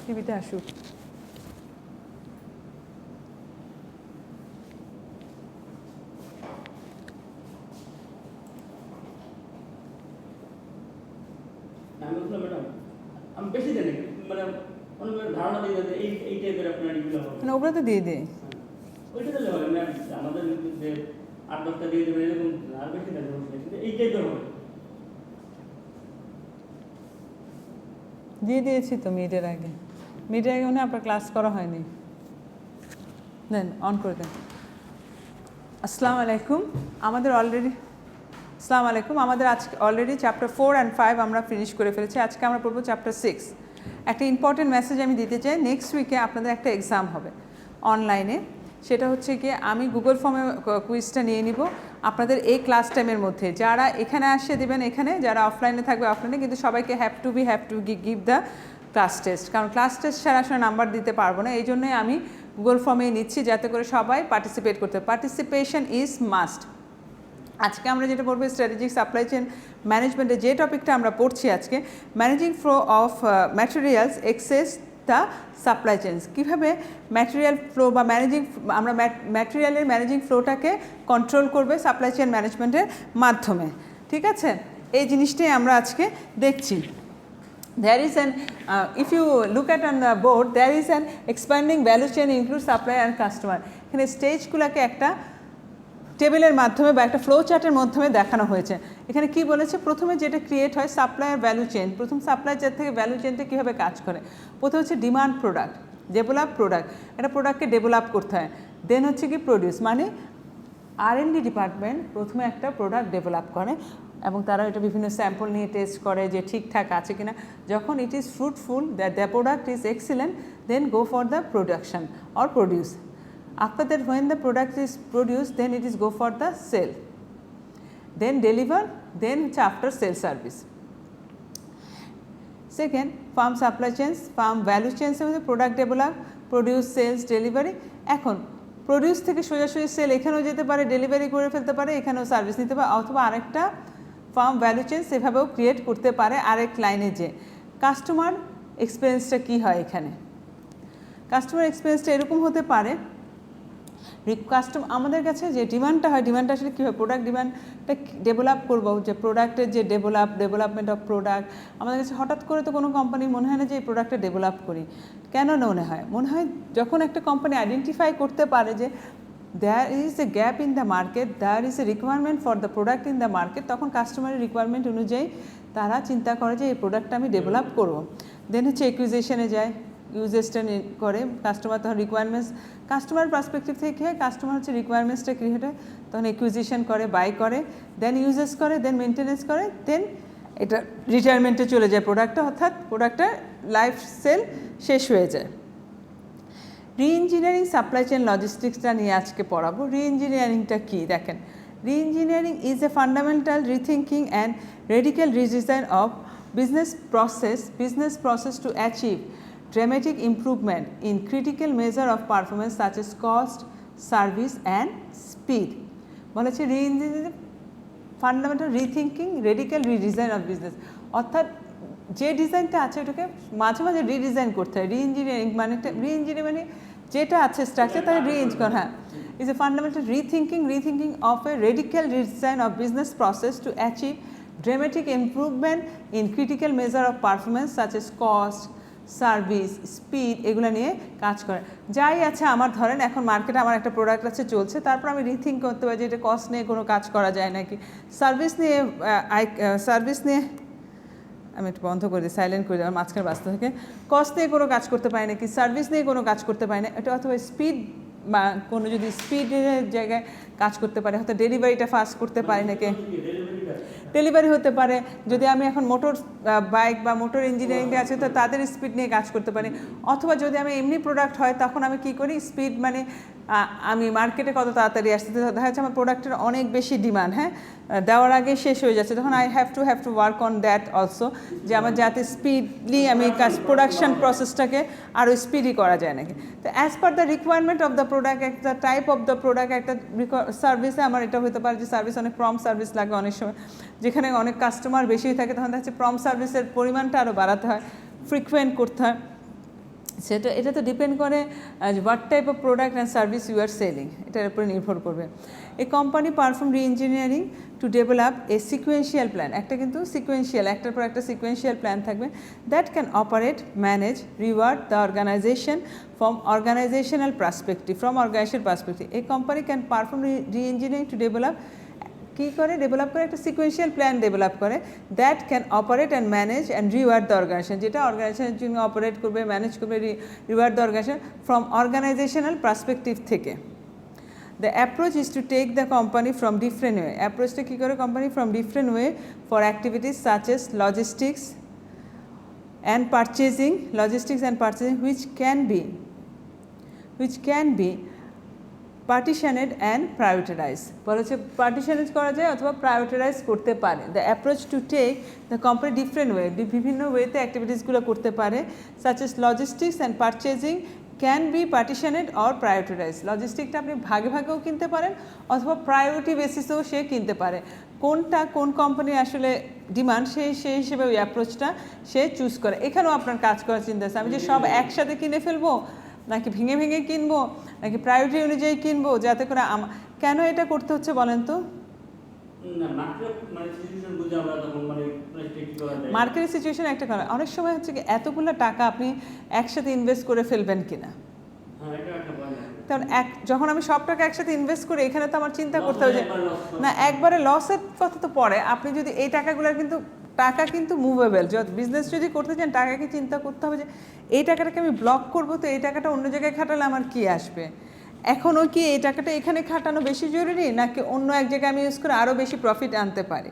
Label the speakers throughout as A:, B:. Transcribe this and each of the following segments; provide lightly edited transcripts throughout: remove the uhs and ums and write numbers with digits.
A: টিভিতে আসুক।
B: আমি বেশি জানি মানে অনেক ধারণা দিয়ে যাতে এই টাইপের আপনার এগুলো হবে
A: মানে ওগুলো তো দিয়ে দেয়
B: ওইটা তাহলে হবে ম্যাম আমাদের যে 8-10টা দিয়ে দেবেন এরকম আর বেশি থাকবে কিন্তু এই টাইপের হবে
A: দিয়ে দিয়েছি তো মিডের আগে মনে আপনার ক্লাস করা হয়নি দেন অন করে দেন। আসসালামু আলাইকুম আমাদের আজকে অলরেডি চ্যাপ্টার 4 অ্যান্ড 5 আমরা ফিনিশ করে ফেলেছি। আজকে আমরা পড়বো চ্যাপ্টার 6। একটা ইম্পর্টেন্ট মেসেজ আমি দিতে চাই, নেক্সট উইকে আপনাদের একটা এক্সাম হবে অনলাইনে। সেটা হচ্ছে গিয়ে আমি গুগল ফর্মে কুইজটা নিয়ে নিব আপনাদের এই ক্লাস টাইমের মধ্যে। যারা এখানে আসে দেবেন এখানে, যারা অফলাইনে থাকবে অফলাইনে, কিন্তু সবাইকে have to give the class test, কারণ ক্লাস টেস্ট ছাড়া আসলে নাম্বার দিতে পারবো না। এই জন্যই আমি গুগল ফর্মে নিচ্ছি যাতে করে সবাই পার্টিসিপেট করতে। Participation is must. আজকে আমরা যেটা পড়বো স্ট্র্যাটেজিক সাপ্লাই চেইন ম্যানেজমেন্টে যে টপিকটা আমরা পড়ছি আজকে, managing flow of materials across the supply chains. কীভাবে ম্যাটেরিয়াল ফ্লো বা আমরা ম্যাটেরিয়ালের ম্যানেজিং ফ্লোটাকে কন্ট্রোল করবে সাপ্লাই চেইন ম্যানেজমেন্টের মাধ্যমে। ঠিক আছে, এই জিনিসটাই আমরা আজকে দেখছি। There is an, if you look at on the board, there is an expanding value chain includes supplier and customer. এখানে স্টেজগুলোকে একটা টেবিলের মাধ্যমে বা একটা ফ্লো চার্টের মাধ্যমে দেখানো হয়েছে। এখানে কি বলেছে, প্রথমে যেটা ক্রিয়েট হয় সাপ্লায়ার ভ্যালু চেইন, প্রথম সাপ্লায়ার যার থেকে ভ্যালু চেইনটা কীভাবে কাজ করে। প্রথমে হচ্ছে ডিমান্ড প্রোডাক্ট, ডেভেলপ প্রোডাক্ট, একটা প্রোডাক্টকে ডেভেলপ করতে হয়। দেন হচ্ছে কি প্রডিউস, মানে R&D ডিপার্টমেন্ট প্রথমে একটা প্রোডাক্ট ডেভেলপ করে এবং তারা এটা বিভিন্ন স্যাম্পল নিয়ে টেস্ট করে যে ঠিকঠাক আছে কিনা। যখন it is fruitful, the product is excellent, then go for the production or produce. After that, when the product is produced, then it is go for the sale, then deliver, then after sale service. Second, farm supply chains, farm value chains মধ্যে product develop, produce, sales, delivery. এখন produce থেকে সোজাসুজি sell, এখানেও যেতে পারে, delivery করে ফেলতে পারে, এখানেও সার্ভিস নিতে পারে, অথবা আরেকটা ফার্ম ভ্যালু চেইন সেভাবেও ক্রিয়েট করতে পারে আরেক লাইনে। যে কাস্টমার এক্সপিরিয়েন্সটা কী হয় এখানে, কাস্টমার এক্সপিরিয়েন্সটা এরকম হতে পারে, আমাদের কাছে যে ডিমান্ডটা হয়, ডিমান্ডটা আসলে কী হয়, প্রোডাক্ট ডিমান্ডটা ডেভেলপ করবো, যে প্রোডাক্টের যে ডেভেলপমেন্ট অফ প্রোডাক্ট। আমাদের কাছে হঠাৎ করে তো কোনো কোম্পানি মনে হয় না যে এই প্রোডাক্টটা ডেভেলপ করি। কেন মনে হয় যখন একটা কোম্পানি আইডেন্টিফাই করতে পারে যে there is a gap in the market, there is a requirement for the product in the market, তখন কাস্টমারের রিকোয়ারমেন্ট অনুযায়ী তারা চিন্তা করে যে এই প্রোডাক্টটা আমি ডেভেলপ করবো। দেন হচ্ছে একুইজিশনে যায়, ইউজেসটা করে, কাস্টমার তখন রিকোয়ারমেন্টস, কাস্টমার পার্সপেক্টিভ থেকে কাস্টমার হচ্ছে রিকোয়ারমেন্টসটা ক্রিয়েট হয়, তখন একুইজিশন করে, বাই করে, দেন ইউজেস করে, দেন মেনটেনেন্স করে, দেন এটা রিটায়ারমেন্টে চলে যায় প্রোডাক্টটা, অর্থাৎ প্রোডাক্টটার লাইফ সেল শেষ হয়ে যায়। রি-ইঞ্জিনিয়ারিং সাপ্লাই চেইন লজিস্টিক্সটা নিয়ে আজকে পড়াবো। রি-ইঞ্জিনিয়ারিংটা কী দেখেন, reengineering is a fundamental rethinking and radical redesign of business process to achieve dramatic improvement in critical measure of performance such as cost, service and speed. বলেছে reengineering fundamental rethinking radical redesign of business, অর্থাৎ যে ডিজাইনটা আছে ওটাকে মাঝে মাঝে redesign করতে হয়। রি-ইঞ্জিনিয়ারিং মানে যেটা আছে স্ট্রাকচার তাকে রি-ইঞ্জ করা, হ্যাঁ, is a fundamental rethinking of a radical redesign of business process to achieve dramatic improvement in critical measure of performance such as cost, service, speed, এগুলো নিয়ে কাজ করে। যাই আছে আমার ধরেন এখন মার্কেটে আমার একটা প্রোডাক্ট আছে চলছে, তারপর আমি রিথিঙ্ক করতে পারি যে এটা কস্ট নিয়ে কোনো কাজ করা যায় নাকি, সার্ভিস নিয়ে আমি একটু বন্ধ করে দিই, সাইলেন্ট করে দিই, আমার মাঝখানে বাঁচতে থেকে, কস্ট নিয়ে কোনো কাজ করতে পারি নাকি, সার্ভিস নিয়ে কোনো কাজ করতে পারি না, এটা অথবা স্পিড বা কোনো যদি স্পিডের জায়গায় কাজ করতে পারে, হয়তো ডেলিভারিটা ফাস্ট করতে পারি নাকি, ডেলিভারি হতে পারে। যদি আমি এখন মোটর বাইক বা মোটর ইঞ্জিনিয়ারিংয়ে আছে তো তাদের স্পিড নিয়ে কাজ করতে পারি, অথবা যদি আমি এমনি প্রোডাক্ট হয় তখন আমি কী করি, স্পিড মানে আমি মার্কেটে কত তাড়াতাড়ি আসতে, দেখা যাচ্ছে আমার প্রোডাক্টের অনেক বেশি ডিমান্ড, হ্যাঁ, দেওয়ার আগে শেষ হয়ে যাচ্ছে, তখন I have to work on that also, যে আমার যাতে স্পিডলি আমি প্রোডাকশন প্রসেসটাকে আরও স্পিডি করা যায় নাকি। তো as per the requirement of the product, একটা টাইপ অফ দ্য প্রোডাক্ট, একটা সার্ভিসে আমার এটা হতে পারে যে সার্ভিস অনেক প্রম্পট সার্ভিস লাগে, অনেক সময় যেখানে অনেক কাস্টমার বেশি থাকে তখন দেখা যাচ্ছে প্রম্পট সার্ভিসের পরিমাণটা আরও বাড়াতে হয়, ফ্রিকুয়েন্ট করতে হয়। সেটা এটা তো ডিপেন্ড করে what type of product and service you are selling, এটার উপরে নির্ভর করবে। A company perform reengineering to develop a sequential plan, একটা কিন্তু সিকোয়েন্সিয়াল, একটার পর একটা সিকোয়েন্সিয়াল প্ল্যান থাকবে, that can operate, manage, reward the organisation from organisational perspective, from organisation perspective. এই company can perform reengineering to develop, কী করে develop করে, একটা সিকোয়েন্সিয়াল প্ল্যান ডেভেলপ করে, that can operate and manage and reward the organisation, যেটা অর্গানাইজেশনের জন্য operate করবে, ম্যানেজ করবে, reward the organisation from organisational perspective থেকে। The approach is to take the company from different way, অ্যাপ্রোচটা কী করে, company from different way for activities such as logistics and purchasing, logistics and purchasing which can be partitioned and prioritise, বলা হচ্ছে partitioned করা যায় অথবা prioritise করতে পারে। The approach to take the company different way, বিভিন্ন ওয়েতে অ্যাক্টিভিটিসগুলো করতে পারে, such as logistics and purchasing can be partitioned or prioritise, লজিস্টিকটা আপনি ভাগে ভাগেও কিনতে পারেন অথবা প্রায়োরিটি বেসিসেও সে কিনতে পারে, কোনটা কোন কোম্পানি আসলে ডিমান্ড সেই হিসেবে ওই অ্যাপ্রোচটা সে চুজ করে। এখানেও আপনার কাজ করার চিন্তা আছে, আমি যে সব একসাথে কিনে ফেলবো নাকি ভেঙে ভেঙে কিনবো নাকি প্রায়োরিটি অনুযায়ী কিনবো, যাতে করে কেন এটা করতে হচ্ছে বলেন তো? মার্কেটের সিচুয়েশন একটা কারণ, অনেক সময় হচ্ছে কি এতগুলো টাকা আপনি একসাথে ইনভেস্ট করে ফেলবেন কিনা, কারণ যখন আমি সব টাকা একসাথে ইনভেস্ট করি এখানে তো আমার চিন্তা করতে হবে যে না, একবারে লসের কথা তো পরে, আপনি যদি এই টাকাগুলোর কিন্তু টাকা কিন্তু মুভেবল, বিজনেস যদি করতে চান টাকাকে চিন্তা করতে হবে যে এই টাকাটাকে আমি ব্লক করবো, তো এই টাকাটা অন্য জায়গায় খাটালে আমার কি আসবে, এখনও কি এই টাকাটা এখানে খাটানো বেশি জরুরি নাকি অন্য এক জায়গায় আমি ইউজ করে আরও বেশি প্রফিট আনতে পারি,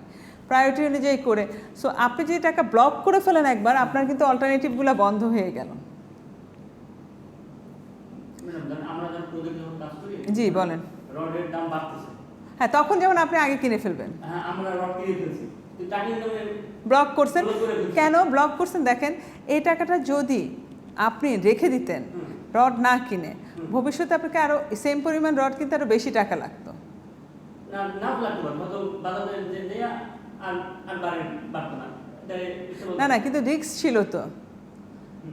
A: প্রায়োরিটি অনুযায়ী করে। সো আপনি যদি টাকা ব্লক করে ফেলেন একবার, আপনার কিন্তু অল্টারনেটিভগুলো বন্ধ হয়ে গেল। জি বলেন।
B: রডের দাম বাড়তেছে,
A: হ্যাঁ তখন যেমন আপনি আগে কিনে ফেলবেন,
B: হ্যাঁ আমরা রড কিনে ফেলছি,
A: ব্লক করছেন, কেন ব্লক করছেন দেখেন, এই টাকাটা যদি আপনি রেখে দিতেন রড না কিনে, ভবিষ্যতে আপনাকে আরও সেম পরিমাণ রড কিনতে আরও বেশি টাকা লাগতো, না না কিন্তু রিস্ক ছিল তো,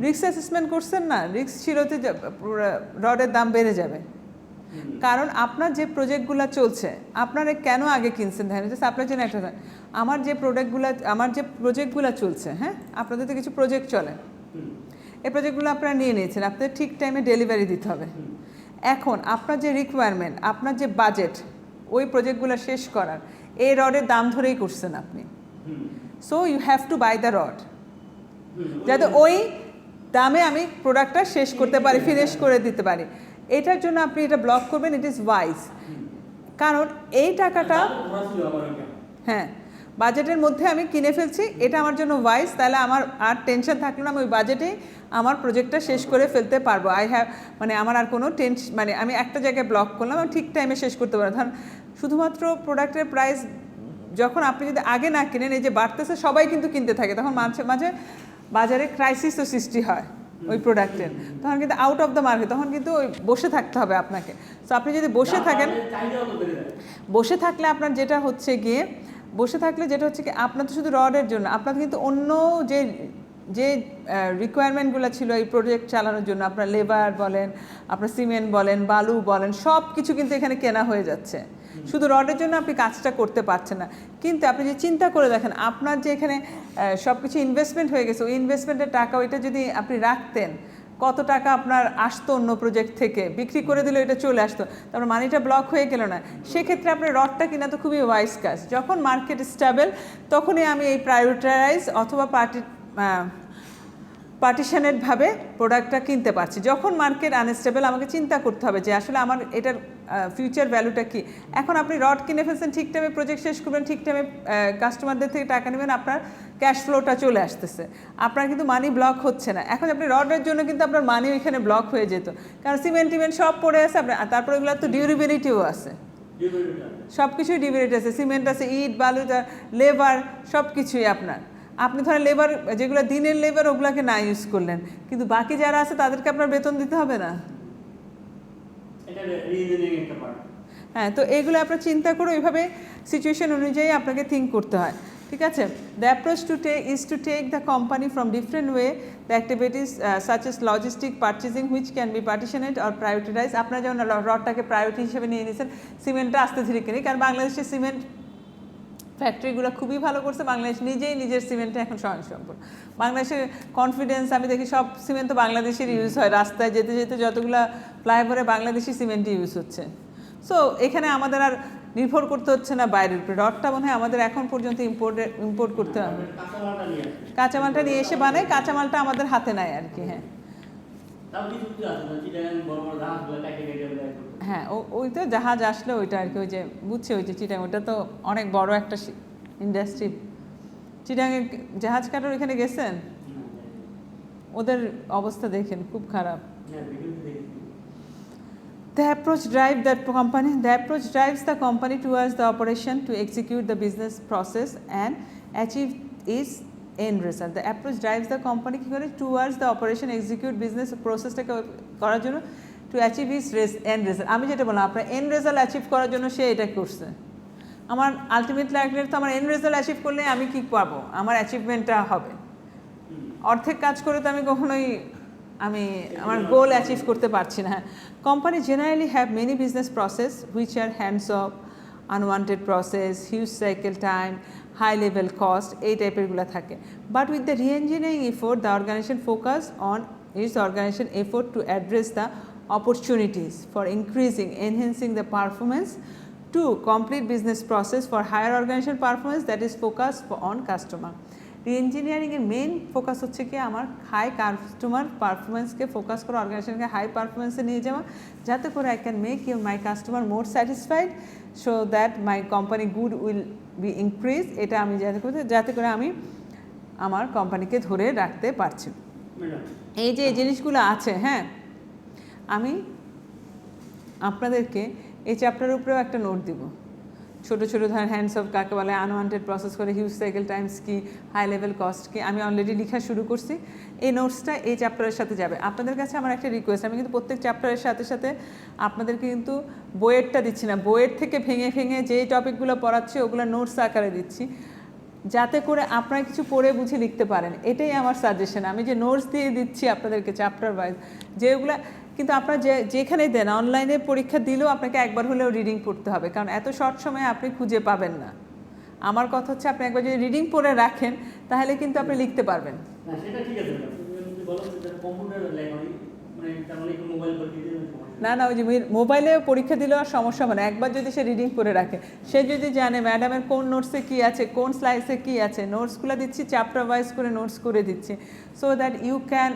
A: রিস্ক অ্যাসেসমেন্ট করছেন না, রিস্ক ছিল তো রডের দাম বেড়ে যাবে, কারণ আপনার যে প্রজেক্টগুলো চলছে আপনারা কেন আগে কিনছেন, দেখেন জাস্ট আপনার জন্য একটা, আমার যে প্রজেক্টগুলো চলছে, হ্যাঁ আপনাদের তো কিছু প্রজেক্ট চলে, এই প্রজেক্টগুলো আপনারা নিয়ে নিয়েছেন, আপনাদের ঠিক টাইমে ডেলিভারি দিতে হবে। এখন আপনার যে রিকোয়ারমেন্ট, আপনার যে বাজেট ওই প্রজেক্টগুলো শেষ করার, এই রডের দাম ধরেই করছেন আপনি, so you have to buy the rod, যাতে ওই দামে আমি প্রোডাক্টটা শেষ করতে পারি, ফিনিশ করে দিতে পারি, এটার জন্য আপনি এটা ব্লক করবেন, ইট ইজ ওয়াইজ, কারণ এই টাকাটা হ্যাঁ বাজেটের মধ্যে আমি কিনে ফেলছি, এটা আমার জন্য ওয়াইজ, তাহলে আমার আর টেনশন থাকলো না, আমি ওই বাজেটেই আমার প্রজেক্টটা শেষ করে ফেলতে পারবো, আমার আর কোনো টেনশন, আমি একটা জায়গায় ব্লক করলাম, আমি ঠিক টাইমে শেষ করতে পারবো। ধরুন শুধুমাত্র প্রোডাক্টের প্রাইস যখন আপনি যদি আগে না কিনেন, এই যে বাড়তেছে সবাই কিন্তু কিনতে থাকে, তখন মাঝে মাঝে বাজারে ক্রাইসিসও সৃষ্টি হয় ওই প্রোডাক্টের, তখন কিন্তু আউট অফ দ্য মার্কেট, তখন কিন্তু ওই বসে থাকতে হবে আপনাকে। সো আপনি যদি বসে থাকেন, বসে থাকলে আপনার যেটা হচ্ছে গিয়ে, আপনার তো শুধু রডের জন্য, আপনার কিন্তু অন্য যে রিকোয়ারমেন্টগুলো ছিল এই প্রজেক্ট চালানোর জন্য, আপনার লেবার বলেন, আপনার সিমেন্ট বলেন, বালু বলেন, সব কিছু কিন্তু এখানে কেনা হয়ে যাচ্ছে, শুধু রডের জন্য আপনি কাজটা করতে পারছেন না। কিন্তু আপনি যে চিন্তা করে দেখেন, আপনার যে এখানে সব কিছু ইনভেস্টমেন্ট হয়ে গেছে, ওই ইনভেস্টমেন্টের টাকা ওইটা যদি আপনি রাখতেন, কত টাকা আপনার আসতো অন্য প্রজেক্ট থেকে, বিক্রি করে দিলে এটা চলে আসতো, তারপর মানিটা ব্লক হয়ে গেল না, সেক্ষেত্রে আপনার রডটা কিনা তো খুবই ওয়াইজ কাজ। যখন মার্কেট স্টেবল তখনই আমি এই প্রায়োরিটাইজ অথবা পার্টিশনেডভাবে প্রোডাক্টটা কিনতে পারছি। যখন মার্কেট আনস্টেবল আমাকে চিন্তা করতে হবে যে আসলে আমার এটার ফিউচার ভ্যালুটা কি। এখন আপনি রড কিনে ফেলছেন, ঠিক টাইমে প্রজেক্ট শেষ করবেন, ঠিক টাইমে কাস্টমারদের থেকে টাকা নেবেন, আপনার ক্যাশ ফ্লোটা চলে আসতেছে, আপনার কিন্তু মানি ব্লক হচ্ছে না। এখন আপনি রডের জন্য কিন্তু আপনার মানি ওইখানে ব্লক হয়ে যেত, কারণ সিমেন্ট সব পড়ে আছে আপনার, তারপর এগুলো তো ডিউরেবিলিটিও আছে, সব কিছুই ডিউরেবিলিটি আছে, সিমেন্ট আছে, ইট, বালু, লেবার, সব কিছুই আপনার। আপনি ধরেন লেবার, যেগুলো দিনের লেবার ওগুলোকে না ইউজ করলেন, কিন্তু বাকি যারা আছে তাদেরকে আপনার বেতন দিতে হবে না। হ্যাঁ, তো এইগুলো আপনার চিন্তা করে ওইভাবে সিচুয়েশন অনুযায়ী আপনাকে থিঙ্ক করতে হয়, ঠিক ঠিক আছে। The approach is to take the company from different way the activities such as logistic purchasing which can be partitioned or prioritized। আপনারা যেমন রডটাকে প্রায়োরিটি হিসেবে নিয়ে নিয়েছেন, সিমেন্টটা আস্তে ধীরে কিনি, কারণ বাংলাদেশের সিমেন্ট ফ্যাক্টরিগুলো খুবই ভালো করছে, বাংলাদেশ নিজেই নিজের সিমেন্টে এখন স্বয়ংসম্পূর্ণ। বাংলাদেশের কনফিডেন্স, আমি দেখি সব সিমেন্ট তো বাংলাদেশের ইউজ হয়, রাস্তায় যেতে যেতে যতগুলো ফ্লাইওভারে বাংলাদেশি সিমেন্টই ইউজ হচ্ছে। সো এখানে আমাদের আর নির্ভর করতে হচ্ছে না বাইরের উপরে। রডটা মনে হয় আমাদের এখন পর্যন্ত ইম্পোর্ট করতে হবে, কাঁচামালটা নিয়ে এসে বানায়, কাঁচামালটা আমাদের হাতে নেয় আর কি। হ্যাঁ, ওই তো জাহাজ আসলে ওইটা আর কি, ওই যে বুঝছে ওই যে চিটাং, ওইটা তো অনেক বড় একটা ইন্ডাস্ট্রি। চিটাংয়ে জাহাজ কাটার ওইখানে গেছেন? ওদের অবস্থা দেখেন, খুব খারাপ। The approach drives the company towards the operation to execute the business process and achieve its end result. The approach drives the company কি করে towards the operation execute business processটাকে করার জন্য to achieve its end result। আমি যেটা বললাম, আপনার end result achieve করার জন্য সে এটা করছে। আমার আলটিমেটলি তো আমার end result achieve করলে আমি কি পাবো, আমার অ্যাচিভমেন্টটা হবে। অর্ধেক কাজ করে তো আমি কখনোই আমার গোল অ্যাচিভ করতে পারছি না। Company generally have many business process which are hands off, unwanted process, huge cycle time, high level cost, এই টাইপেরগুলো থাকে। But with the reengineering effort the organisation focus on its organisation effort to address the opportunities for enhancing the performance to complete business process for higher organization performance that is focused on customer। Reengineering এর main focus হচ্ছে কি আমার high customer পারফরমেন্সকে focus করা, অর্গানাইজেশনকে high পারফরমেন্সে নিয়ে যাওয়া, যাতে করে I can make my customer more satisfied so that my company good will be increase. এটা আমি যাতে করে আমি আমার কোম্পানিকে ধরে রাখতে পারছি। এই যে জিনিসগুলো আছে, হ্যাঁ, আমি আপনাদেরকে এই চ্যাপ্টারের উপরেও একটা নোট দিব। ছোটো ছোটো ধরেন হ্যান্ডস অফ কাকে বলে, আনওয়ান্টেড প্রসেস করে, হিউজ সাইকেল টাইমস কি, হাই লেভেল কস্ট কি, আমি অলরেডি লেখা শুরু করছি। এই নোটসটা এই চ্যাপ্টারের সাথে যাবে। আপনাদের কাছে আমার একটা রিকোয়েস্ট, আমি কিন্তু প্রত্যেক চ্যাপ্টারের সাথে সাথে আপনাদেরকে কিন্তু বইয়েরটা দিচ্ছি না, বইয়ের থেকে ভেঙে ভেঙে যেই টপিকগুলো পড়াচ্ছি ওগুলো নোটস আকারে দিচ্ছি, যাতে করে আপনারা কিছু পড়ে বুঝে লিখতে পারেন। এটাই আমার সাজেশন। আমি যে নোটস দিয়ে দিচ্ছি আপনাদেরকে চ্যাপ্টার ওয়াইজ, যেগুলো কিন্তু আপনারা যেখানেই দেন, অনলাইনে পরীক্ষা দিলেও আপনাকে একবার হলেও রিডিং পড়তে হবে, কারণ এত শর্ট সময়ে আপনি খুঁজে পাবেন না। আমার কথা হচ্ছে আপনি একবার যদি রিডিং পড়ে রাখেন তাহলে কিন্তু আপনি লিখতে পারবেন। না না, ওই যে মোবাইলে পরীক্ষা দিলেও আর সমস্যা হবে না, একবার যদি সে রিডিং করে রাখে, সে যদি জানে ম্যাডামের কোন নোটসে কী আছে, কোন স্লাইডসে কী আছে, নোটসগুলো দিচ্ছি চ্যাপ্টার ওয়াইজ করে নোটস করে দিচ্ছি, so that you can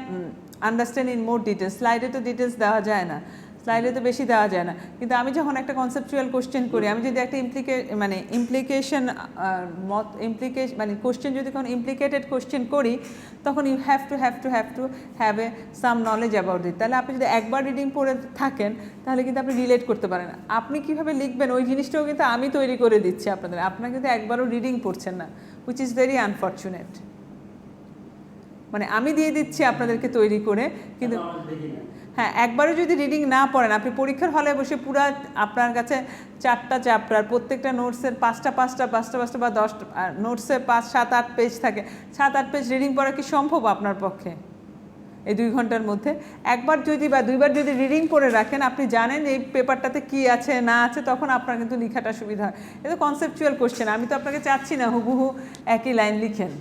A: understand in more details. স্লাইডে তো ডিটেলস দেওয়া যায় না, স্লাইডে তো বেশি দেওয়া যায় না, কিন্তু আমি যখন একটা কনসেপচুয়াল কোশ্চেন করি, আমি যদি একটা ইমপ্লিকেশন মানে কোশ্চেন যদি কোনো ইমপ্লিকেটেড কোশ্চেন করি, তখন you have to have a some knowledge about it. তাহলে আপনি যদি একবার রিডিং পড়ে থাকেন তাহলে কিন্তু আপনি রিলেট করতে পারেন। আপনি কীভাবে লিখবেন ওই জিনিসটাও কিন্তু আমি তৈরি করে দিচ্ছি আপনাদের, আপনারা কিন্তু একবারও রিডিং পড়ছেন না, হুইচ ইজ ভেরি আনফর্চুনেট। মানে আমি দিয়ে দিচ্ছি আপনাদেরকে তৈরি করে, কিন্তু হ্যাঁ, একবারও যদি রিডিং না পড়েন, আপনি পরীক্ষার হলে বসে পুরো আপনার কাছে 4টা চ্যাপ্টার, প্রত্যেকটা নোটসের 5টা বা 10 নোটসের 5-7-8 পেজ থাকে, 7-8 পেজ রিডিং পড়া কি সম্ভব আপনার পক্ষে এই 2 ঘন্টার মধ্যে? একবার যদি বা 2বার যদি রিডিং পড়ে রাখেন, আপনি জানেন এই পেপারটাতে কি আছে না আছে, তখন আপনার কিন্তু লেখাটা সুবিধা হয়। এটা কনসেপচুয়াল কোশ্চেন, আমি তো আপনাকে চাচ্ছি না হুবহু একই লাইন লিখেন।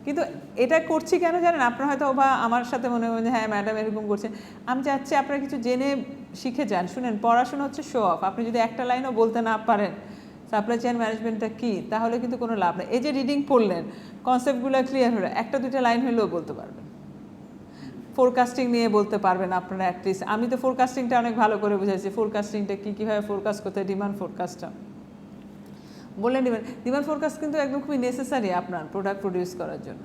A: কিন্তু এটা করছি কেন জানেন? আপনারা হয়তো বা আমার সাথে মনে হয় যে হ্যাঁ ম্যাডাম এরকম করছেন, আমি চাচ্ছি আপনারা কিছু জেনে শিখে যান। শুনেন, পড়াশোনা হচ্ছে শো অফ। আপনি যদি একটা লাইনও বলতে না পারেন সাপ্লাই চেইন ম্যানেজমেন্টটা কী, তাহলে কিন্তু কোনো লাভ নেই। এই যে রিডিং পড়লেন, কনসেপ্টগুলো ক্লিয়ার হলো, 1-2টা লাইন হলেও বলতে পারবেন। ফোরকাস্টিং নিয়ে বলতে পারবেন আপনারা অ্যাটলিস্ট। আমি তো ফোরকাস্টিংটা অনেক ভালো করে বুঝাইছি, ফোরকাস্টিংটা কীভাবে ফোরকাস্ট করতে হয়, ডিমান্ড ফোরকাস্টটা বললেন। ডিমান্ড ফোরকাস্ট কিন্তু একদম খুবই নেসেসারি আপনার প্রোডাক্ট প্রডিউস করার জন্য।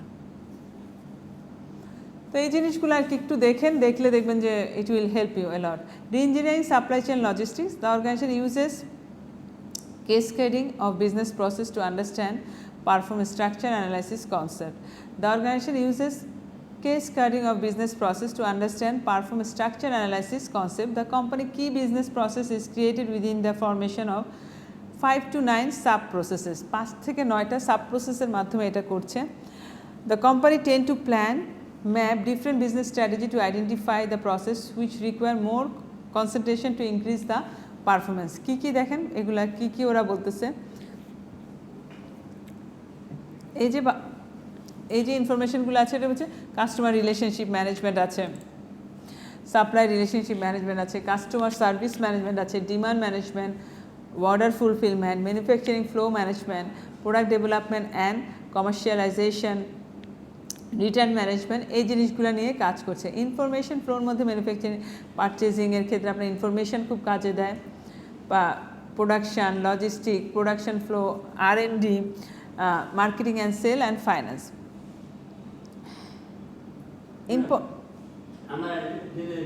A: তো এই জিনিসগুলো আর কি একটু দেখলে দেখবেন যে it will help you a lot. Reengineering supply chain logistics, the organisation uses cascading of business process to understand, perform structure analysis concept. The organization uses cascading of business process to understand, perform structure analysis concept. The company key business process is created within the 5 to 9 sub processes, 5 থেকে 9টা sub প্রসেসের মাধ্যমে এটা করছে। The company tend to plan map different business strategy to identify the process which require more concentration to increase the performance. কী কী দেখেন এগুলা কী কী ওরা বলতেছে, এই যে ইনফরমেশনগুলো আছে এটা হচ্ছে কাস্টমার রিলেশনশিপ ম্যানেজমেন্ট আছে, সাপ্লাই রিলেশনশিপ ম্যানেজমেন্ট আছে, কাস্টমার সার্ভিস ম্যানেজমেন্ট আছে, demand management, order fulfilment, manufacturing flow management, product development and commercialisation, return management, এই জিনিসগুলো নিয়ে কাজ করছে। ইনফরমেশন ফ্লোর মধ্যে ম্যানুফ্যাকচারিং পারচেজিংয়ের ক্ষেত্রে আপনার ইনফরমেশন খুব কাজে দেয়, বা production, logistic, production flow, R&D, marketing and sale and finance.
B: আমরা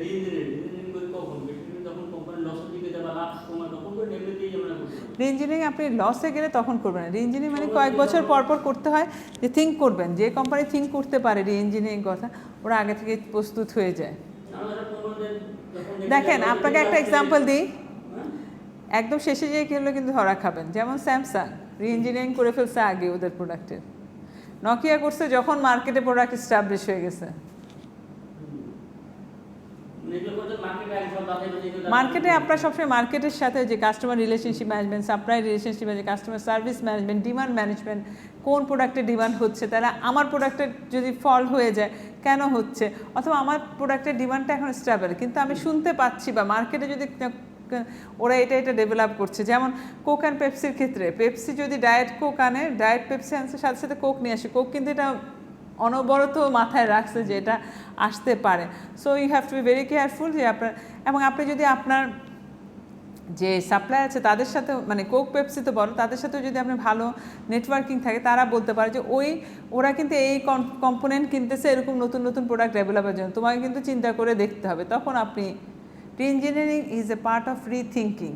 B: রিইঞ্জিনিয়ারিং করি কখন, বেশিরভাগ যখন কোম্পানি লসের দিকে যাবে, লাভ সময় তখন করে এমনিতেই আমরা করতে পারি।
A: রিইঞ্জিনিয়ারিং আপনি লসে গেলে তখন করবেন না। রিইঞ্জিনিয়ারিং মানে কয়েক বছর পর পর করতে হয়, যে থিঙ্ক করবেন, যে কোম্পানি থিঙ্ক করতে পারে রিইঞ্জিনিয়ারিং কথা, ওরা আগে থেকে প্রস্তুত হয়ে যায়। দেখেন আপনাকে একটা এক্সাম্পল দিই, একদম শেষে যেয়ে কি হলো কিন্তু ধরা খাবেন। যেমন স্যামসাং রিইঞ্জিনিয়ারিং করে ফেলছে আগে ওদের প্রোডাক্টের, নকিয়া করছে যখন মার্কেটে প্রোডাক্ট এস্টাবলিশ হয়ে গেছে। মার্কেটে আপনার সবসময় মার্কেটের সাথে যে customer relationship management, supply relationship management, customer service management, demand management, কোন প্রোডাক্টের ডিমান্ড হচ্ছে, তাহলে আমার প্রোডাক্টের যদি ফল হয়ে যায় কেন হচ্ছে, অথবা আমার প্রোডাক্টের ডিমান্ডটা এখন স্টেবল কিন্তু আমি শুনতে পাচ্ছি, বা মার্কেটে যদি ওরা এটা ডেভেলপ করছে। যেমন কোক অ্যান্ড পেপসির ক্ষেত্রে, পেপসি যদি ডায়েট কোক আনে, ডায়েট পেপসি আনছে সাথে সাথে কোক নিয়ে আসে, কোক কিন্তু এটা অনবরত মাথায় রাখছে যে এটা আসতে পারে। So you have to be very careful যে আপনার, এবং আপনি যদি আপনার যে সাপ্লাই আছে তাদের সাথে, মানে কোক পেপসি তো বড়, তাদের সাথেও যদি আপনার ভালো নেটওয়ার্কিং থাকে, তারা বলতে পারে যে ওরা কিন্তু এই কম্পোনেন্ট কিনতেছে এরকম নতুন নতুন প্রোডাক্ট ডেভেলপের জন্য, তোমাকে কিন্তু চিন্তা করে দেখতে হবে। তখন আপনি reengineering is a part of rethinking.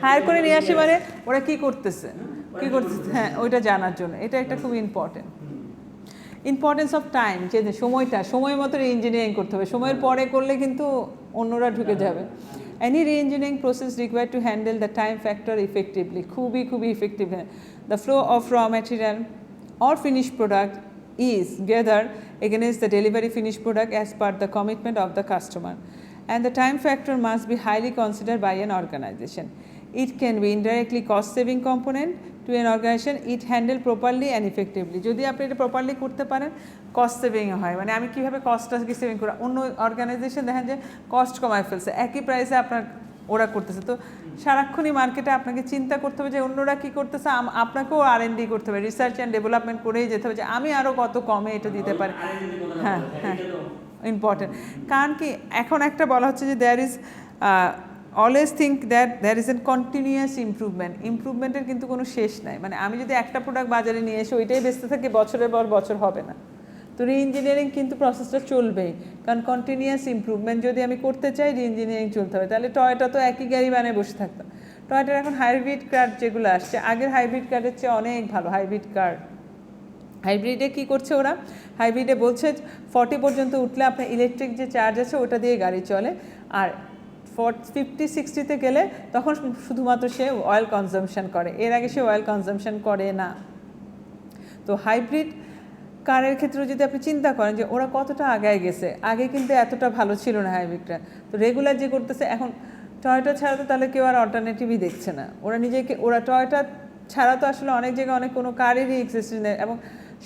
A: Hire করে নিয়ে আসে মানে ওরা কী করতেছে, হ্যাঁ ওইটা জানার জন্য। এটা একটা খুব ইম্পর্টেন্স অফ টাইম, যে সময়টা সময় মতো রিইঞ্জিনিয়ারিং করতে হবে, সময়ের পরে করলে কিন্তু অন্যরা ঢুকে যাবে। Any reengineering process required to handle the time factor effectively, খুবই effective. The flow of raw material or finish product is gathered against the delivery finished product as per the commitment of the customer, and the time factor must be highly considered by an organization. It can be indirectly cost saving component to an organization it handle properly and effectively. যদি আপনি এটা properly করতে পারেন cost saving হয়, মানে আমি কীভাবে কস্টটাকে saving করা, অন্য অর্গানাইজেশন দেখেন যে কস্ট কমায় ফেলছে, একই প্রাইসে আপনার ওরা করতেছে। তো সারাক্ষণই মার্কেটে আপনাকে চিন্তা করতে হবে যে অন্যরা কী করতেছে, আপনাকেও R&D করতে হবে, রিসার্চ অ্যান্ড ডেভেলপমেন্ট করেই যেতে হবে যে আমি আরও কত কমে এটা দিতে পারি। হ্যাঁ ইম্পর্টেন্ট। কারণ কি এখন একটা বলা হচ্ছে যে there is always think that there is an continuous ইমপ্রুভমেন্টের কিন্তু কোনো শেষ নাই। মানে আমি যদি একটা প্রোডাক্ট বাজারে নিয়ে এসে ওইটাই বেচতে থাকি বছরের পর বছর হবে না। তো রিইঞ্জিনিয়ারিং কিন্তু প্রসেসটা চলবেই, কারণ কন্টিনিউয়াস ইমপ্রুভমেন্ট যদি আমি করতে চাই রিইঞ্জিনিয়ারিং চলতে হবে। তাহলে টয়টা তো একই গাড়ি বানিয়ে বসে থাকতাম। টয়টার এখন হাইব্রিড কার যেগুলো আসছে, আগের হাইব্রিড কারের চেয়ে অনেক ভালো হাইব্রিড কার। হাইব্রিডে কী করছে ওরা, হাইব্রিডে বলছে 40 পর্যন্ত উঠলে আপনার ইলেকট্রিক যে চার্জ আছে ওটা দিয়ে গাড়ি চলে, আর 50-60-তে গেলে তখন শুধুমাত্র সে অয়েল কনজামশন করে, এর আগে সে অয়েল কনজামশন করে না। তো হাইব্রিড কারের ক্ষেত্রে যদি আপনি চিন্তা করেন যে ওরা কতটা আগায় গেছে, আগে কিন্তু এতটা ভালো ছিল না হাইব্রিডটা। তো রেগুলার যে করতেছে এখন টয়োটা ছাড়া তো তাহলে কেউ আর অল্টারনেটিভই দেখছে না, ওরা টয়োটা ছাড়া তো আসলে অনেক জায়গায় অনেক কোনো কারেরই এক্সিস্টেন্স নেই। এবং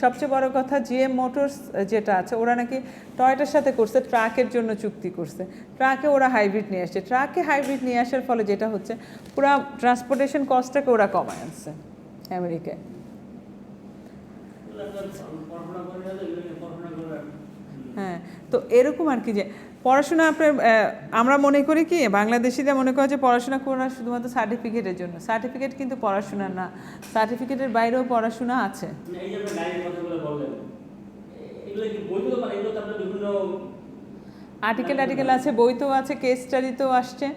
A: সবচেয়ে বড় কথা জিএম মোটরস যেটা আছে ওরা নাকি টয়োটার সাথে করছে, ট্রাকের জন্য চুক্তি করছে, ট্রাকে ওরা হাইব্রিড নিয়ে আসছে। ট্রাকে হাইব্রিড নিয়ে আসার ফলে যেটা হচ্ছে পুরো ট্রান্সপোর্টেশন কস্টটাকে ওরা কমায় আনছে আমেরিকায়। হ্যাঁ, তো এরকম আর কি যে পড়াশোনা আপনার আমরা মনে করি কি বাংলাদেশিরা মনে করে যে পড়াশোনা করা শুধুমাত্র সার্টিফিকেটের জন্য, সার্টিফিকেট কিন্তু পড়াশোনা না, সার্টিফিকেটের বাইরেও পড়াশোনা আছে। আর্টিকেল আছে, বইতেও আছে, কেস স্টাডিতেও আসছে।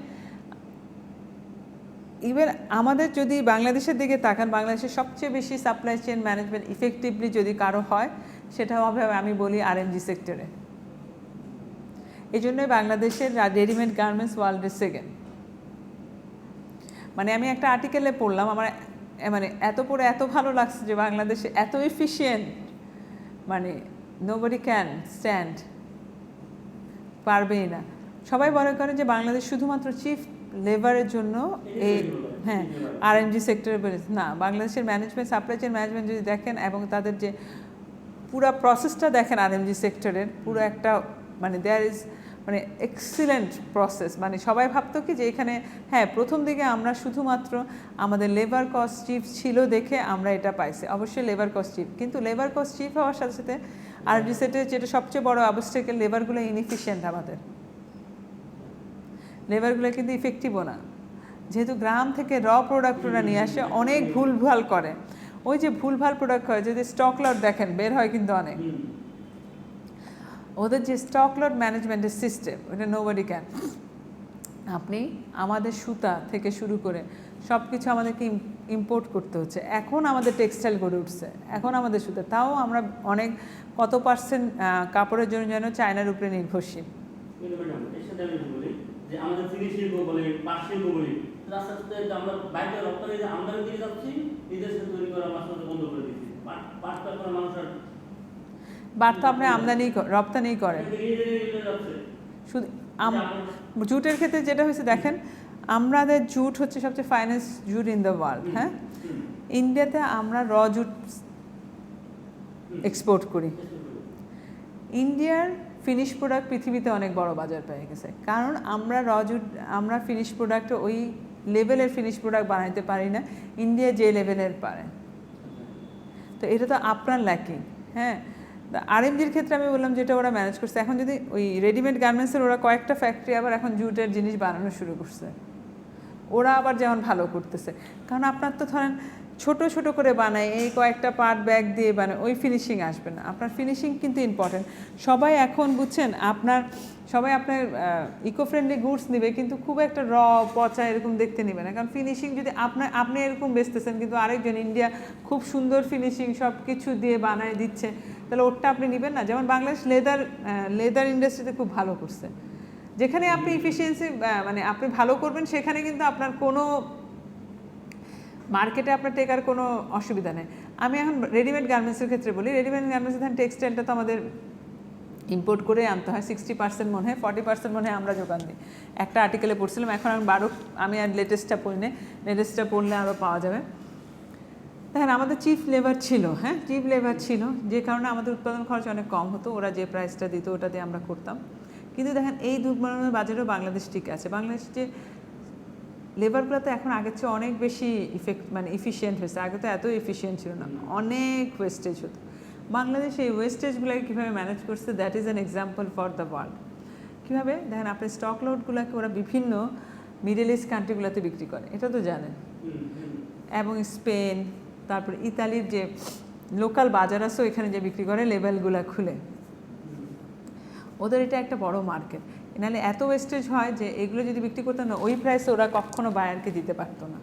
A: ইভেন আমাদের যদি বাংলাদেশের দিকে তাকান, বাংলাদেশের সবচেয়ে বেশি সাপ্লাই চেইন ম্যানেজমেন্ট ইফেক্টিভলি যদি কারো হয় সেটা হবে আমি বলি R&D সেক্টরে। এই জন্যই বাংলাদেশের রেডিমেড গার্মেন্টস ওয়ার্ল্ডের সেকেন্ড। মানে আমি একটা আর্টিকেলে পড়লাম, আমার মানে এত পড়ে এত ভালো লাগছে যে বাংলাদেশে এত এফিশিয়েন্ট, মানে নোবডি ক্যান স্ট্যান্ড, পারবেই না। সবাই মনে করেন যে বাংলাদেশ শুধুমাত্র চিফ লেবারের জন্য এই হ্যাঁ আরএমজি সেক্টরে বেড়েছে, না, বাংলাদেশের ম্যানেজমেন্ট, সাপ্লাই চেইন ম্যানেজমেন্ট যদি দেখেন এবং তাদের যে পুরো প্রসেসটা দেখেন আরএমজি সেক্টরের, পুরো একটা মানে দেয়ার ইজ মানে এক্সিলেন্ট প্রসেস। মানে সবাই ভাবতো কি যে এখানে হ্যাঁ প্রথম দিকে আমরা শুধুমাত্র আমাদের লেবার কস্ট চিফ ছিল দেখে আমরা এটা পাইছি, অবশ্যই লেবার কস্ট চিফ, কিন্তু লেবার কস্ট চিফ হওয়ার সাথে সাথে আরএমজি সেক্টরে যেটা সবচেয়ে বড় অবস্টেকেল, লেবারগুলো ইনএফিশিয়েন্ট, আমাদের লেবারগুলো কিন্তু ইফেক্টিভও না, যেহেতু গ্রাম থেকে র প্রোডাক্টরা নিয়ে আসে, অনেক ভুলভাল করে। ওই যে ভুলভাল প্রোডাক্ট হয়, যদি স্টক লট দেখেন বের হয় কিন্তু অনেক, ওদের যে স্টক লট ম্যানেজমেন্টের সিস্টেম, ওটা নোবডি ক্যান। আপনি আমাদের সুতা থেকে শুরু করে সব কিছু আমাদেরকে ইম্পোর্ট করতে হচ্ছে, এখন আমাদের টেক্সটাইল গড়ে উঠছে, এখন আমাদের সুতা, তাও আমরা অনেক কত পার্সেন্ট কাপড়ের জন্য যেন চায়নার উপরে নির্ভরশীল।
B: কিন্তু ম্যাডাম এর সাথে আমি বলি যে আমাদের চিনি শিল্প বলে, পাট শিল্প বলি, আস্তে আস্তে আমরা বাইরে রপ্তানি যে আমদানি দিকে যাচ্ছি, বিদেশে তৈরি করা মাছ বন্ধ করে দিচ্ছি। পাটটা করা মানুষ আর
A: বাট তো আপনি আমদানি রপ্তানি করেন শুধু। জুটের ক্ষেত্রে যেটা হয়েছে দেখেন, আমাদের জুট হচ্ছে সবচেয়ে finest jute in the world. হ্যাঁ, ইন্ডিয়াতে আমরা র জুট এক্সপোর্ট করি। ইন্ডিয়ার ফিনিশ প্রোডাক্ট পৃথিবীতে অনেক বড় বাজার পেয়ে গেছে, কারণ আমরা র জুট, আমরা ফিনিশ প্রোডাক্ট ওই লেভেলের ফিনিশ প্রোডাক্ট বানাইতে পারি না ইন্ডিয়া যে লেভেলের পারে। তো এটা তো আপনার ল্যাকিং। হ্যাঁ, আরএমজির ক্ষেত্রে আমি বললাম যেটা ওরা ম্যানেজ করছে, এখন যদি ওই রেডিমেড গার্মেন্টসের ওরা কয়েকটা ফ্যাক্টরি আবার এখন জুটের জিনিস বানানো শুরু করছে, ওরা আবার যেমন ভালো করতেছে। কারণ আপনার তো ধরেন ছোট ছোট করে বানায়, এই কয়েকটা পার্ট ব্যাগ দিয়ে বানায়, ওই ফিনিশিং আসবে না। আপনার ফিনিশিং কিন্তু ইম্পর্টেন্ট। সবাই এখন বুঝছেন, সবাই আপনার ইকো ফ্রেন্ডলি গুডস নেবে, কিন্তু খুব একটা র পচা এরকম দেখতে নেবে না, কারণ ফিনিশিং যদি আপনি এরকম বেচতেছেন, কিন্তু আরেকজন ইন্ডিয়া খুব সুন্দর ফিনিশিং সব কিছু দিয়ে বানায় দিচ্ছে, তাহলে ওরটা আপনি নেবেন না। যেমন বাংলাদেশ লেদার ইন্ডাস্ট্রিতে খুব ভালো করছে, যেখানে আপনি ইফিসিয়েন্সি মানে আপনি ভালো করবেন, সেখানে কিন্তু আপনার কোনো মার্কেটে আপনার টেকার কোনো অসুবিধা নেই। আমি এখন রেডিমেড গার্মেন্টসের ক্ষেত্রে বলি, রেডিমেড গার্মেন্টস ধরেন টেক্সটাইলটা তো আমাদের ইম্পোর্ট করে আনতে হয়, 60% মনে হয়, 40% মনে হয় আমরা যোগান দিই। একটা আর্টিকেলে পড়ছিলাম, এখন আমি আর লেটেস্টটা পড়ি না, লেটেস্টটা পড়লে আরও পাওয়া যাবে। দেখেন আমাদের চিফ লেবার ছিল, হ্যাঁ চিফ লেবার ছিল, যে কারণে আমাদের উৎপাদন খরচ অনেক কম হতো, ওরা যে প্রাইসটা দিত ওটা দিয়ে আমরা করতাম। কিন্তু দেখেন এই দুর্বলতার বাজারেও বাংলাদেশ ঠিক আছে। বাংলাদেশ যে লেবারগুলো তো এখন আগের চেয়ে অনেক বেশি মানে এফিশিয়েন্ট হয়েছে, আগে তো এত এফিশিয়েন্ট ছিল না, অনেক ওয়েস্টেজ হতো। বাংলাদেশ এই ওয়েস্টেজগুলোকে কীভাবে ম্যানেজ করছে, that is an example for the world. কীভাবে দেখেন, আপনার স্টক লোডগুলোকে ওরা বিভিন্ন মিডল ইস্ট কান্ট্রিগুলোতে বিক্রি করে, এটা তো জানেন, এবং স্পেন, তারপর ইতালির যে লোকাল বাজার আছে ওইখানে যে বিক্রি করে লেবেলগুলো খুলে, ওদের এটা একটা বড় মার্কেট। নাহলে এত ওয়েস্টেজ হয় যে এগুলো যদি বিক্রি করতো না, ওই প্রাইসে ওরা কখনো বায়ারকে দিতে পারতো না।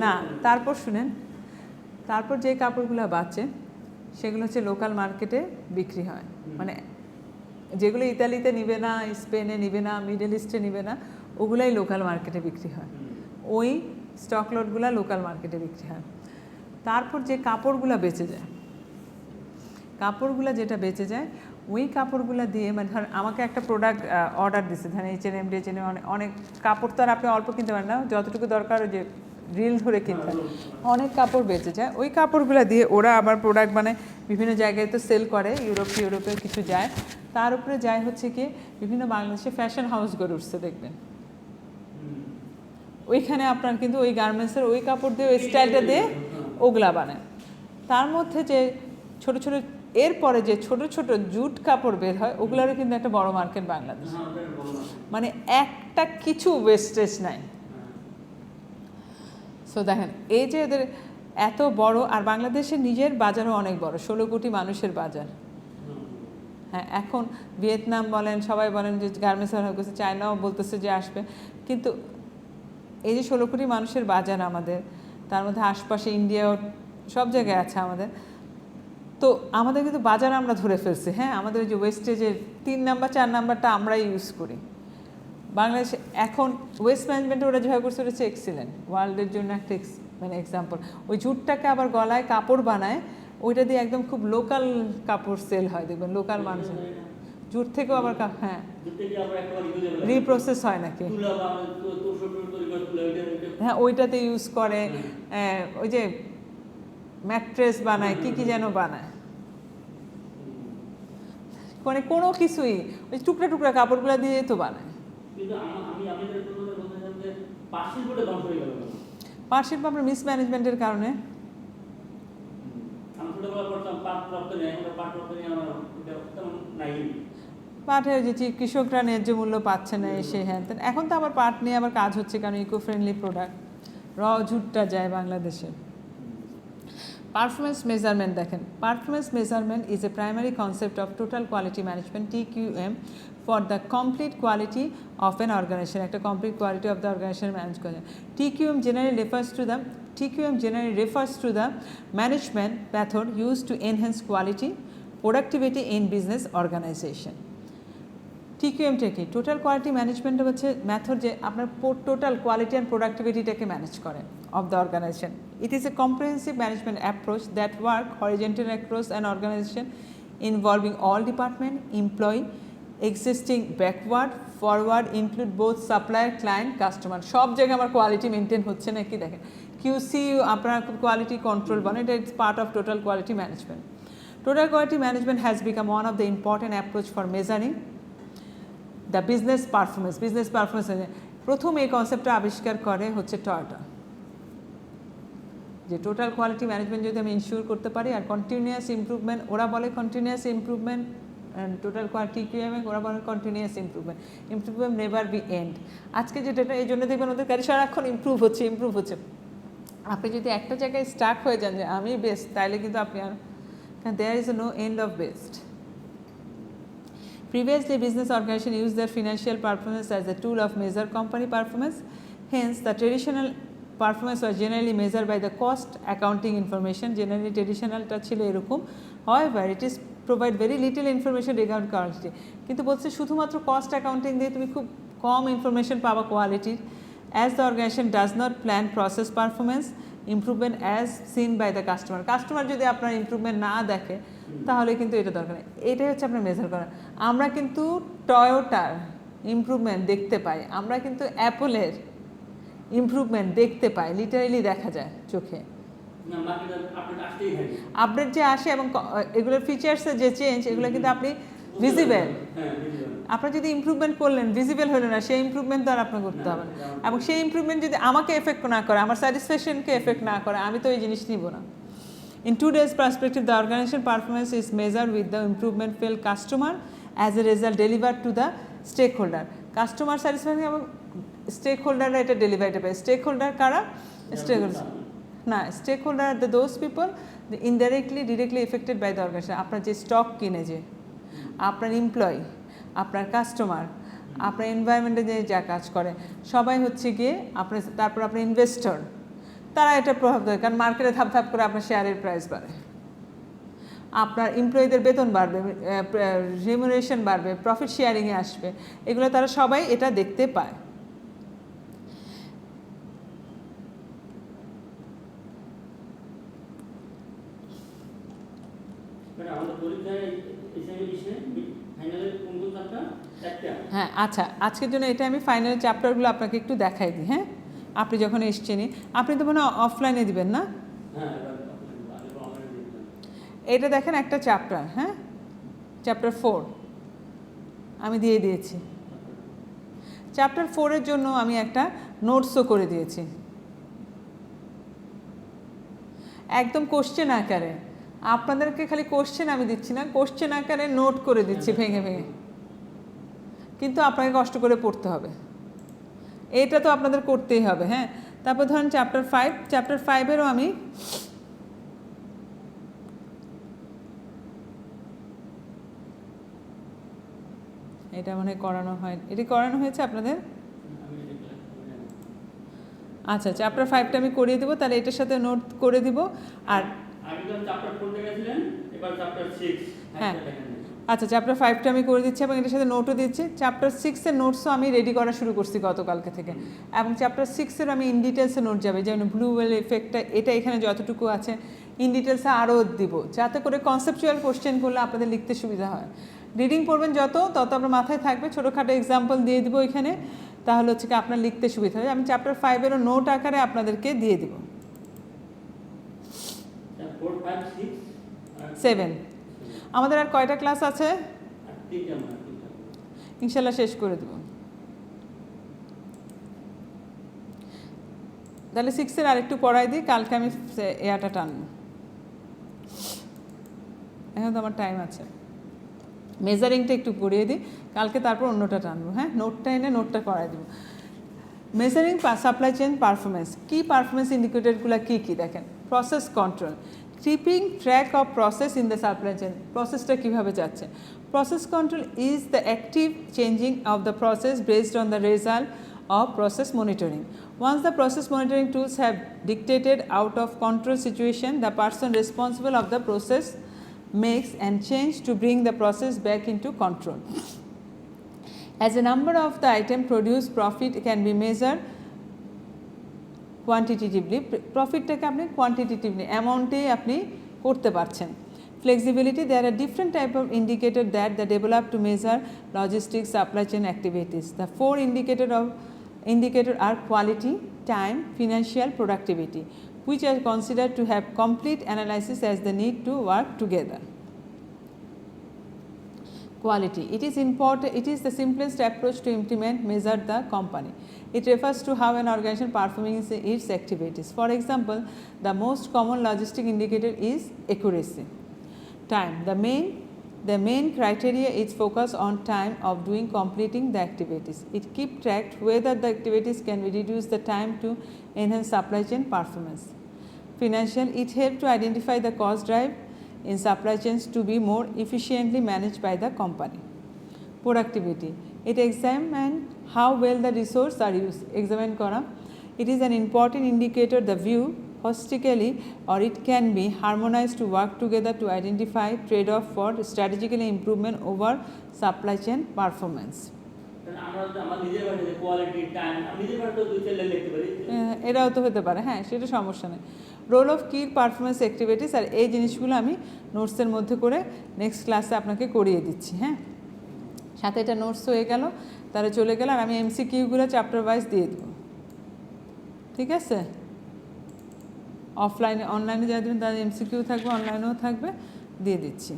A: না, তারপর শুনেন, তারপর যে কাপড়গুলো বাঁচে সেগুলো হচ্ছে লোকাল মার্কেটে বিক্রি হয়, মানে যেগুলো ইতালিতে নিবে না, স্পেনে নিবে না, মিডল ইস্টে নিবে না, ওগুলাই লোকাল মার্কেটে বিক্রি হয়, ওই স্টক লটগুলো লোকাল মার্কেটে বিক্রি হয়। তারপর যে কাপড়গুলো বেঁচে যায়, কাপড়গুলো যেটা বেঁচে যায়, ওই কাপড়গুলো দিয়ে, মানে ধর আমাকে একটা প্রোডাক্ট অর্ডার দিচ্ছে, ধরেন H&M অনেক কাপড় তো আর আপনি অল্প কিনতে পারেন না, যতটুকু দরকার যে রিল ধরে কিনতে হয়, অনেক কাপড় বেঁচে যায়। ওই কাপড়গুলো দিয়ে ওরা আবার প্রোডাক্ট মানে বিভিন্ন জায়গায় তো সেল করে, ইউরোপে কিছু যায়, তার উপরে যায় হচ্ছে কি বিভিন্ন বাংলাদেশে ফ্যাশন হাউস গড়ে উঠছে দেখবেন, ওইখানে আপনার কিন্তু ওই গার্মেন্টসের ওই কাপড় দিয়ে ওই স্টাইলটা দিয়ে ওগুলা বানায়। তার মধ্যে যে ছোট ছোট, এরপরে যে ছোট ছোট জুট কাপড় বের হয়, ওগুলোরও কিন্তু একটা বড় মার্কেট বাংলাদেশ, মানে একটা কিছু ওয়েস্টেজ নাই। সো দেখেন এই যে এদের এত বড়, আর বাংলাদেশের নিজের বাজারও অনেক বড়, 16 কোটি মানুষের বাজার। হ্যাঁ, এখন ভিয়েতনাম বলেন, সবাই বলেন যে গার্মেন্টস হয়ে গেছে, চায়নাও বলতেছে যে আসবে, কিন্তু এই যে 16 কোটি মানুষের বাজার আমাদের, তার মধ্যে আশপাশে ইন্ডিয়াও সব জায়গায় আছে আমাদের, তো আমাদের কিন্তু বাজার আমরা ধরে ফেলছি। হ্যাঁ, আমাদের ওই যে ওয়েস্টেজের 3 নাম্বার 4 নাম্বারটা আমরা ইউজ করি বাংলাদেশে এখন ওয়েস্ট ম্যানেজমেন্টে ওরা যেভাবে করছে ওটা হচ্ছে এক্সিলেন্ট ওয়ার্ল্ডের জন্য একটা মানে এক্সাম্পল ওই জুটটাকে আবার গলায় কাপড় বানায় ওইটা দিয়ে একদম খুব লোকাল কাপড় সেল হয় দেখবেন লোকাল মানুষ জুট থেকেও আবার হ্যাঁ রিপ্রসেস হয় নাকি হ্যাঁ ওইটাতে ইউজ করে ওই যে ম্যাট্রেস বানায় কি কি যেন বানায় মানে কোনো কিছুই ওই টুকরা টুকরা কাপড়গুলো দিয়ে তো বানায় পাট শিল্প আপনার মিসম্যানেজমেন্টের কারণে পাটের যে কৃষকরা ন্যায্য মূল্য পাচ্ছে না এসে হ্যাঁ এখন তো আবার পাট নিয়ে আবার কাজ হচ্ছে কারণ ইকো ফ্রেন্ডলি প্রোডাক্ট জুটটা যায় বাংলাদেশে পারফরমেন্স মেজারমেন্ট দেখেন performance measurement is a primary concept of total quality management TQM for the complete quality of an organisation একটা complete quality of the organisation manage করে TQM generally refers to the management method used to enhance quality productivity in business organization TQM টা কি total quality management হচ্ছে method যে আপনার total quality and প্রোডাক্টিভিটিটাকে manage করে of the organization. It is a comprehensive management approach that work horizontally across an organization involving all department, employee, existing backward, forward, include both supplier, client, customer. সব জায়গায় আমার quality maintain হচ্ছে নাকি দেখেন QC আপনার quality control বলে এটা it's part of total quality management Total quality management has become one of the important approach for measuring the business performance. প্রথম এই কনসেপ্টটা আবিষ্কার করে হচ্ছে টয়োটা যে টোটাল কোয়ালিটি ম্যানেজমেন্ট যদি আমি ইনশিওর করতে পারি আর কন্টিনিউয়াস ইমপ্রুভমেন্ট ওরা বলে continuous improvement total quality QM ওরা বলে continuous improvement never be end আজকে যেটা এই জন্য দেখবেন ওদের কাছে সারাক্ষণ ইমপ্রুভ হচ্ছে আপনি যদি একটা জায়গায় স্টার্ট হয়ে যান যে আমি বেস্ট তাহলে কিন্তু আপনি আর there is no end of best. Previously, business organizations used their financial performance as a tool of measure company performance. Hence, the traditional performance was generally measured by the cost accounting information. Generally, traditional টা ছিল এরকম. However, it is provide very little information regarding quality. কিন্তু বলছে শুধুমাত্র cost accounting দিয়ে তুমি খুব কম information পাবা কোয়ালিটির. As the organization does not plan process performance improvement as seen by the customer যদি আপনার ইমপ্রুভমেন্ট না দেখে তাহলে কিন্তু এটা দরকার নেই এটাই হচ্ছে আপনার মেজার করা আমরা কিন্তু টয়োটার ইমপ্রুভমেন্ট দেখতে পাই আমরা কিন্তু অ্যাপলের ইমপ্রুভমেন্ট দেখতে পাই লিটারালি দেখা যায় চোখে আপডেট যে আসে এবং এগুলোর ফিচার্সের যে চেঞ্জ এগুলো কিন্তু আপনি ভিজিবল আপনার যদি ইমপ্রুভমেন্ট করলেন ভিজিবল হলো না সেই ইমপ্রুভমেন্ট তো আর আপনার করতে হবে না এবং সেই ইমপ্রুভমেন্ট যদি আমাকে এফেক্ট না করে আমার স্যাটিসফ্যাকশনকে এফেক্ট না করে আমি তো এই জিনিস নিব না In today's perspective, the organization performance is measured with the improvement felt customer as a result delivered to the stakeholder. Customer satisfaction এবং stakeholderরা এটা ডেলিভারিটা পায় stakeholder কারা stakeholder are those people indirectly directly affected by the organization আপনার যে stock কিনে যে আপনার এমপ্লয়ি আপনার কাস্টমার আপনার এনভায়রনমেন্টে যে যা কাজ করে সবাই হচ্ছে গিয়ে আপনার তারপর আপনার ইনভেস্টর তারা এটা প্রভাব দেয় কারণ মার্কেটে ধাপ করে আপনার শেয়ারের প্রাইস বাড়ে আপনার এমপ্লয়ীদের বেতন বাড়বে রিমুনারেশন বাড়বে প্রফিট শেয়ারিংয়ে আসবে এগুলো তারা সবাই এটা দেখতে পায় হ্যাঁ আচ্ছা আজকের জন্য এটা আমি ফাইনাল চ্যাপ্টারগুলো আপনাকে একটু দেখাই দিই হ্যাঁ আপনি যখন এসছেনই আপনি তো মনে অফলাইনে দিবেন না এটা দেখেন একটা চ্যাপ্টার হ্যাঁ চ্যাপ্টার 4 আমি দিয়ে দিয়েছি চ্যাপ্টার 4 এর জন্য আমি একটা নোটসও করে দিয়েছি একদম কোশ্চেন আকারে আপনাদেরকে খালি কোশ্চেন আমি দিচ্ছি না কোশ্চেন আকারে নোট করে দিচ্ছি ভেঙে কিন্তু আপনাকে কষ্ট করে পড়তে হবে এটা তো আপনাদের করতেই হবে হ্যাঁ তারপর ধরেন চ্যাপ্টার 5 আমি এটা মনে করানো হয় এটা করানো হয়েছে আপনাদের আচ্ছা চ্যাপ্টার 5টা আমি করিয়ে দেবো তাহলে এটার সাথে নোট করে দিব আর
B: আগে তো চ্যাপ্টার 4 গেছিলেন এবার চ্যাপ্টার 6
A: হ্যাঁ আচ্ছা চ্যাপ্টার 5টা আমি করে দিচ্ছি এবং এটার সাথে নোটও দিচ্ছি। চ্যাপ্টার 6-এর নোটসও আমি রেডি করা শুরু করছি গতকালকে থেকে, এবং চ্যাপ্টার 6-এর আমি ইন ডিটেলসে নোট যাবে, যেমন ব্লু ওয়েল এফেক্টটা এটা এখানে যতটুকু আছে ইন ডিটেলসে আরও দিব, যাতে করে কনসেপচুয়াল কোশ্চেন করলে আপনাদের লিখতে সুবিধা হয়। রিডিং পড়বেন যত তত আপনার মাথায় থাকবে, ছোটোখাটো এক্সাম্পল দিয়ে দিব এখানে, তাহলে হচ্ছে কি আপনার লিখতে সুবিধা হবে। আমি চ্যাপ্টার 5-এরও নোট আকারে আপনাদেরকে দিয়ে দিব।
B: 4, 5, 6
A: 7 আমাদের আর কয়টা ক্লাস আছে?
B: আর 3টা না 3টা।
A: ইনশাল্লাহ শেষ করে দেব। তাহলে 6-এর আরেকটু পড়াই দিই, কালকে আমি এয়াটা টানবো, এখন তো আমার টাইম আছে। মেজারিংটা একটু পড়িয়ে দিই, কালকে তারপর অন্যটা টানবো। হ্যাঁ, নোটটা এনে নোটটা করাই দেবো। মেজারিং সাপ্লাই চেইন পারফরমেন্স, কি পারফরমেন্স ইন্ডিকেটরগুলো কী কী দেখেন। Process control, keeping track of process in the supply chain, প্রসেসটা কীভাবে যাচ্ছে। Process control is the active changing of the process based on the result of process monitoring. Once the process monitoring tools have dictated out of control situation, the person responsible of the process makes and change to bring the process back into control. As a number of the item produced, profit can be measured quantitatively. প্রফিটটাকে আপনি কোয়ান্টিটেটিভলি অ্যামাউন্টে আপনি করতে পারছেন। Flexibility, there are different type of indicator that they develop to measure logistics supply chain activities. The 4 indicator are quality, time, financial, productivity, which are considered to have complete analysis as they need to work together. Quality, it is important, it is the simplest approach to implement measure the company. It refers to how an organization performing its activities. For example, the most common logistic indicator is accuracy. Time, the main criteria is focus on time of doing completing the activities. It keep track whether the activities can be reduce the time to enhance supply chain performance. Financial, it helps to identify the cost drive in supply chains to be more efficiently managed by the company. Productivity, it examines how well the resources are used. Examine kora, it is an important indicator the view holistically, or it can be harmonized to work together to identify trade-off for strategically improvement over supply chain performance. এটাও তো হতে পারে, হ্যাঁ সেটা সমস্যা নেই। Role of কি performance activities, আর এই জিনিসগুলো আমি নোটসের মধ্যে করে নেক্সট ক্লাসে আপনাকে করিয়ে দিচ্ছি। হ্যাঁ, সাথে এটা নোটস হয়ে গেল, তাহলে চলে গেল, আর আমি এমসিকিউগুলো চ্যাপ্টার ওয়াইজ দিয়ে দেবো। ঠিক আছে, অফলাইনে অনলাইনে যারা দেবেন তাদের এমসিকিউ থাকবে, অনলাইনেও থাকবে, দিয়ে দিচ্ছি।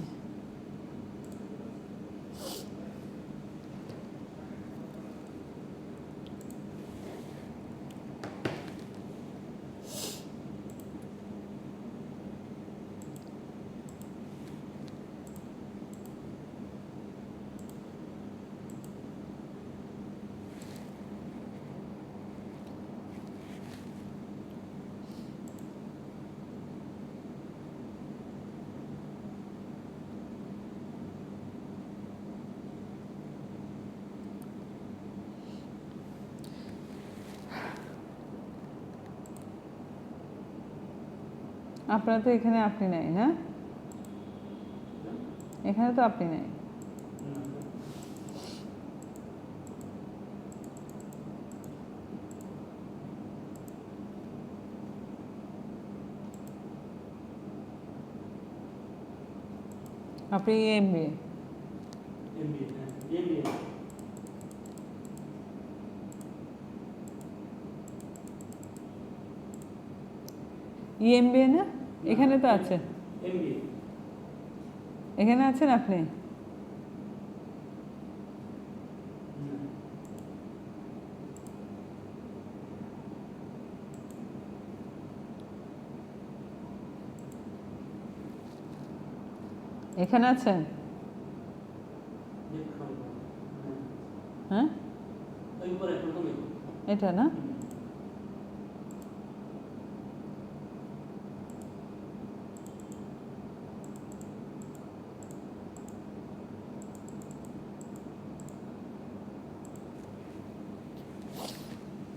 A: আপনারা তো এখানে আপনি নাই না, এখানে তো আপনি নাই। আপনি এমবিএ, ইএমবিএ না, এখানে তো আছে, এখানে আছেন আপনি। এখানে আছেন, হ্যাঁ এটা না,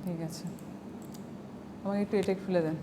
A: ঠিক আছে, আমাকে একটু এটা খুলে দেন।